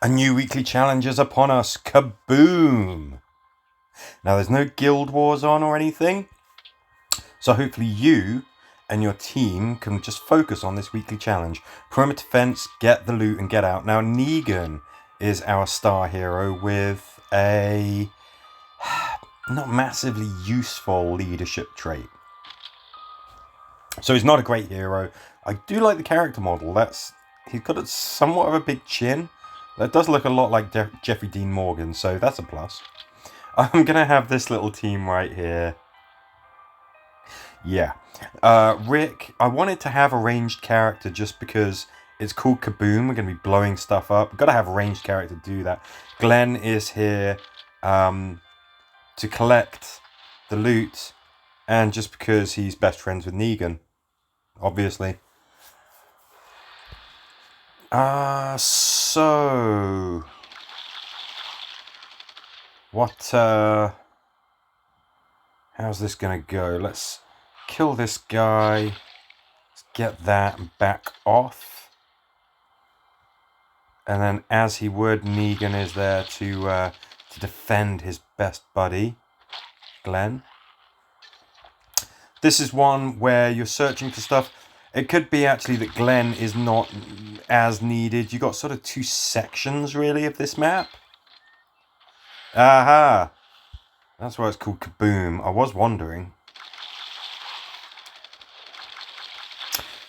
A new weekly challenge is upon us. Kaboom! Now, there's no guild wars on or anything, so hopefully you and your team can just focus on this weekly challenge. Perimeter fence, get the loot and get out. Now, Negan is our star hero with a not massively useful leadership trait. So he's not a great hero. I do like the character model. He's got somewhat of a big chin. That does look a lot like Jeffrey Dean Morgan, so that's a plus. I'm going to have this little team right here. Yeah. Rick, I wanted to have a ranged character just because it's called Kaboom. We're going to be blowing stuff up. We've got to have a ranged character to do that. Glenn is here to collect the loot, and just because he's best friends with Negan, obviously. So what, how's this gonna go? Let's kill this guy. Let's get that and back off. And then, as he would, Negan is there to defend his best buddy, Glenn. This is one where you're searching for stuff. It could be actually that Glenn is not as needed. You got sort of two sections, really, of this map. Aha! That's why it's called Kaboom. I was wondering.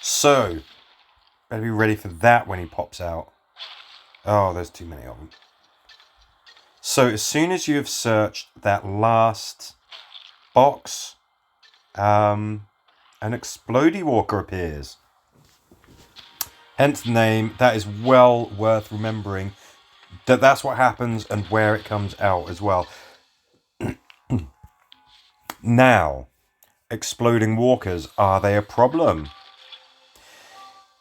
So, better be ready for that when he pops out. Oh, there's too many of them. So, as soon as you have searched that last box, an explodey walker appears. Hence the name. That is well worth remembering. That's what happens and where it comes out as well. Now, exploding walkers, are they a problem?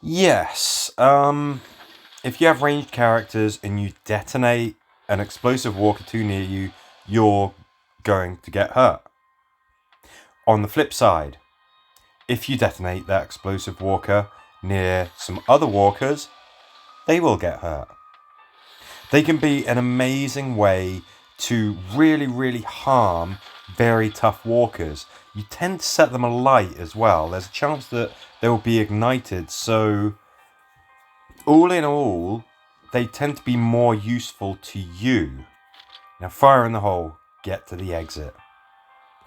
Yes. If you have ranged characters and you detonate an explosive walker too near you, you're going to get hurt. On the flip side, if you detonate that explosive walker near some other walkers, they will get hurt. They can be an amazing way to really, really harm very tough walkers. You tend to set them alight as well. There's a chance that they will be ignited. So, all in all, they tend to be more useful to you. Now, fire in the hole. Get to the exit.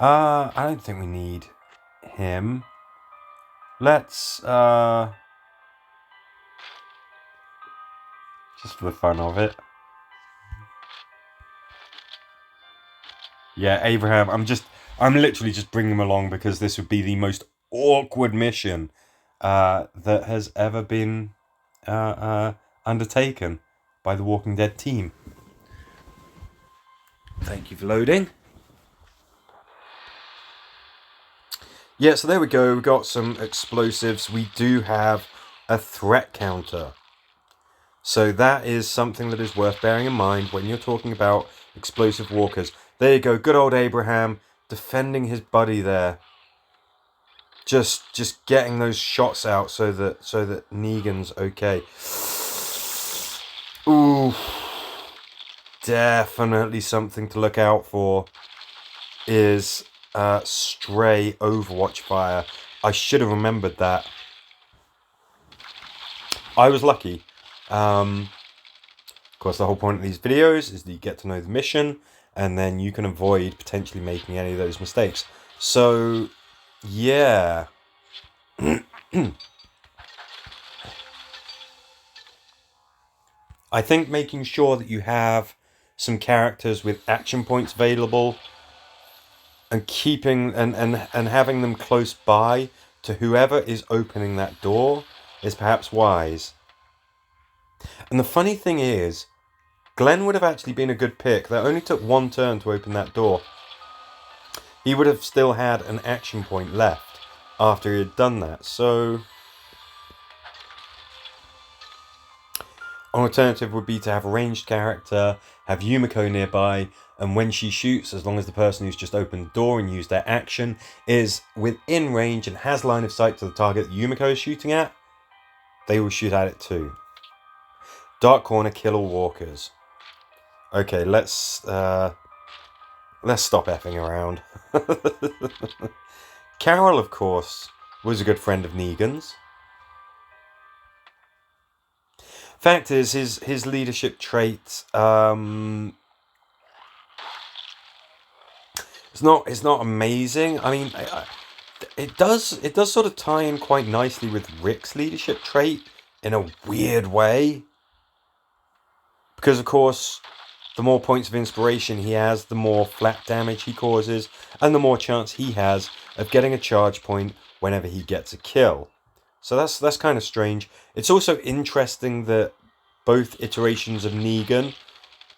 I don't think we need him. Let's, just for the fun of it. Yeah, Abraham, I'm literally just bringing him along because this would be the most awkward mission that has ever been undertaken by the Walking Dead team. Thank you for loading. Yeah, so there we go. We've got some explosives. We do have a threat counter. So that is something that is worth bearing in mind when you're talking about explosive walkers. There you go, good old Abraham defending his buddy there. Just getting those shots out so that Negan's okay. Ooh, definitely something to look out for is stray Overwatch fire. I should have remembered that. I was lucky. Of course, the whole point of these videos is that you get to know the mission, and then you can avoid potentially making any of those mistakes. So, yeah. I think making sure that you have some characters with action points available and keeping and having them close by to whoever is opening that door is perhaps wise. And the funny thing is, Glenn would have actually been a good pick. That only took one turn to open that door. He would have still had an action point left after he had done that. So, an alternative would be to have a ranged character, have Yumiko nearby, and when she shoots, as long as the person who's just opened the door and used their action is within range and has line of sight to the target that Yumiko is shooting at, they will shoot at it too. Dark corner, kill all walkers. Okay, let's stop effing around. Carol, of course, was a good friend of Negan's. Fact is, his leadership trait, it's not amazing. I mean, it does sort of tie in quite nicely with Rick's leadership trait in a weird way, because of course, the more points of inspiration he has, the more flat damage he causes, and the more chance he has of getting a charge point whenever he gets a kill. So that's kind of strange. It's also interesting that both iterations of Negan,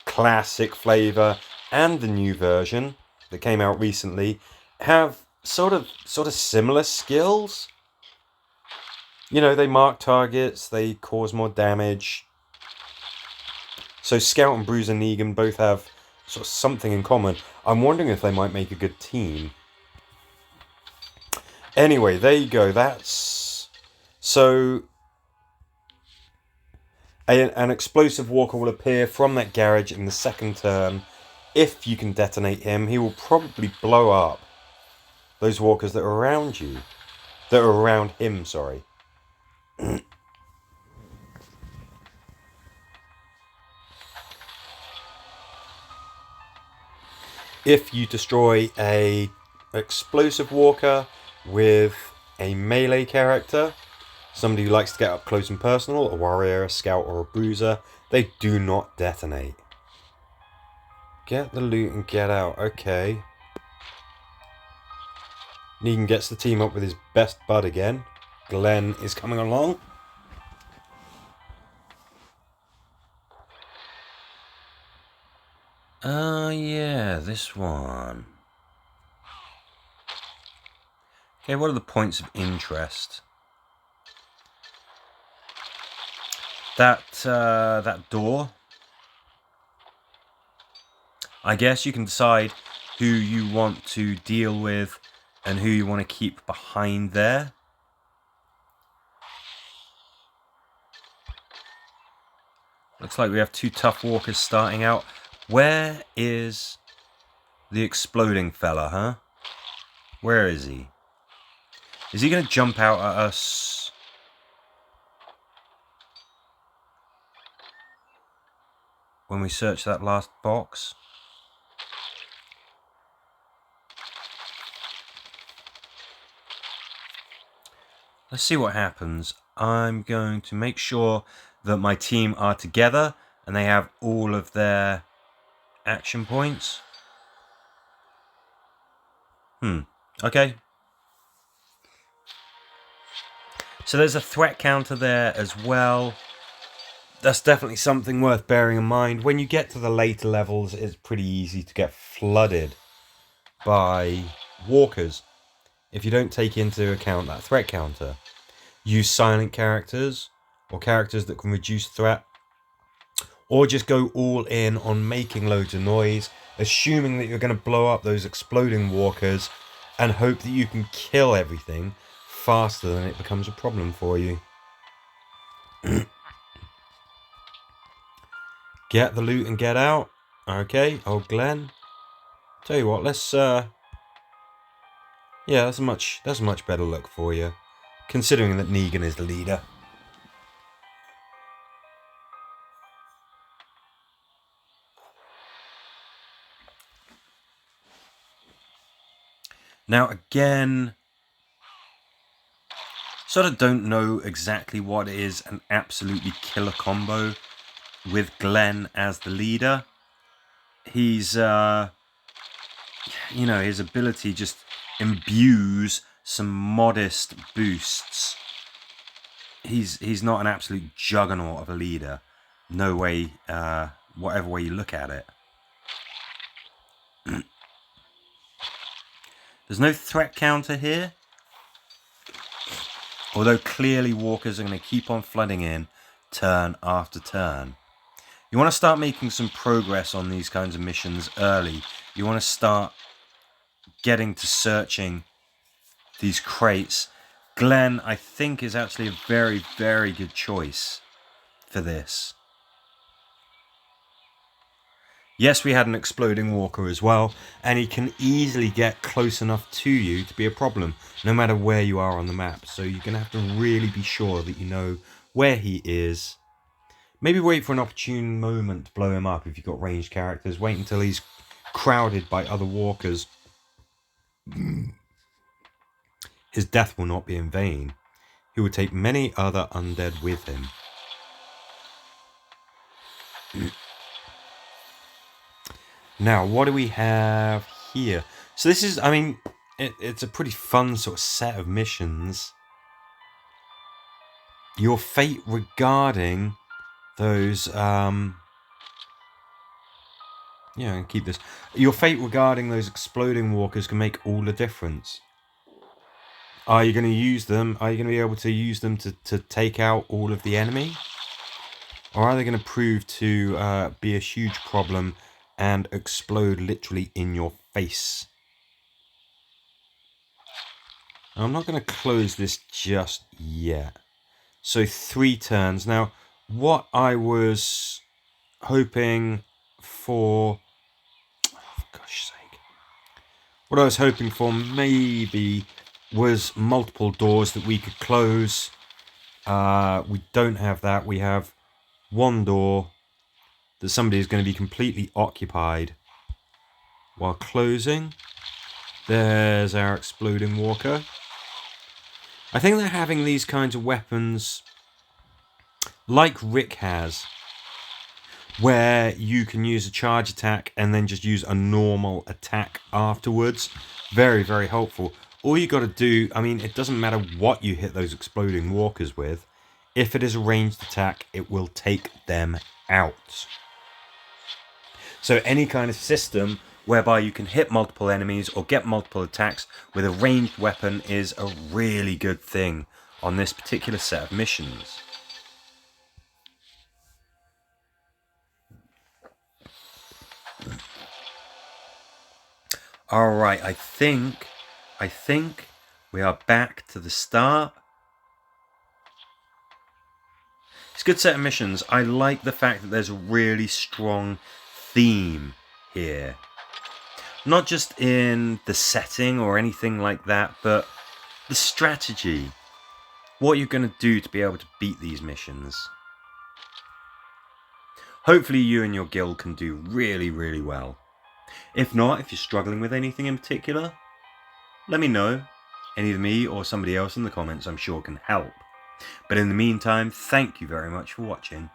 classic flavor and the new version that came out recently, have sort of similar skills. You know, they mark targets, they cause more damage. So Scout and Bruiser Negan both have sort of something in common. I'm wondering if they might make a good team. Anyway, there you go. That's... So... An explosive walker will appear from that garage in the second turn. If you can detonate him, he will probably blow up those walkers that are around you. That are around him, sorry. If you destroy a explosive walker with a melee character, somebody who likes to get up close and personal, a warrior, a scout, or a bruiser, they do not detonate. Get the loot and get out. Okay. Negan gets the team up with his best bud again. Glenn is coming along. Yeah, this one. Okay, what are the points of interest? That door. I guess you can decide who you want to deal with and who you want to keep behind there. Looks like we have two tough walkers starting out. Where is the exploding fella, huh? Where is he? Is he going to jump out at us? When we search that last box? Let's see what happens. I'm going to make sure that my team are together and they have all of their action points. Okay. So there's a threat counter there as well. That's definitely something worth bearing in mind. When you get to the later levels, it's pretty easy to get flooded by walkers if you don't take into account that threat counter. Use silent characters or characters that can reduce threat, or just go all in on making loads of noise, assuming that you're going to blow up those exploding walkers and hope that you can kill everything faster than it becomes a problem for you. Get the loot and get out. Okay, old Glenn. Tell you what, let's yeah, that's a much better look for you, considering that Negan is the leader. Now again, sort of don't know exactly what is an absolutely killer combo with Glenn as the leader. He's you know, his ability just imbues some modest boosts. He's not an absolute juggernaut of a leader. No way, whatever way you look at it. There's no threat counter here. Although clearly walkers are going to keep on flooding in turn after turn. You want to start making some progress on these kinds of missions early. You want to start getting to searching these crates. Glenn, I think, is actually a very, very good choice for this. Yes, we had an exploding walker as well, and he can easily get close enough to you to be a problem, no matter where you are on the map. So you're going to have to really be sure that you know where he is. Maybe wait for an opportune moment to blow him up if you've got ranged characters. Wait until he's crowded by other walkers. His death will not be in vain. He will take many other undead with him. Now, what do we have here? So this is, I mean, it's a pretty fun sort of set of missions. Your fate regarding those, and keep this. Your fate regarding those exploding walkers can make all the difference. Are you going to use them? Are you going to be able to use them to take out all of the enemy? Or are they going to prove to be a huge problem and explode literally in your face? I'm not going to close this just yet. So 3 turns. Now, what I was hoping for... Oh, for gosh sake. What I was hoping for maybe was multiple doors that we could close. We don't have that. We have one door that somebody is going to be completely occupied while closing. There's our exploding walker. I think that having these kinds of weapons, like Rick has, where you can use a charge attack and then just use a normal attack afterwards, very, very helpful. All you got to do, I mean, it doesn't matter what you hit those exploding walkers with. If it is a ranged attack, it will take them out. So any kind of system whereby you can hit multiple enemies or get multiple attacks with a ranged weapon is a really good thing on this particular set of missions. Alright, I think we are back to the start. It's a good set of missions. I like the fact that there's a really strong theme here. Not just in the setting or anything like that, but the strategy. What you're going to do to be able to beat these missions. Hopefully you and your guild can do really, really well. If not, if you're struggling with anything in particular, let me know. Either me or somebody else in the comments I'm sure can help. But in the meantime, thank you very much for watching.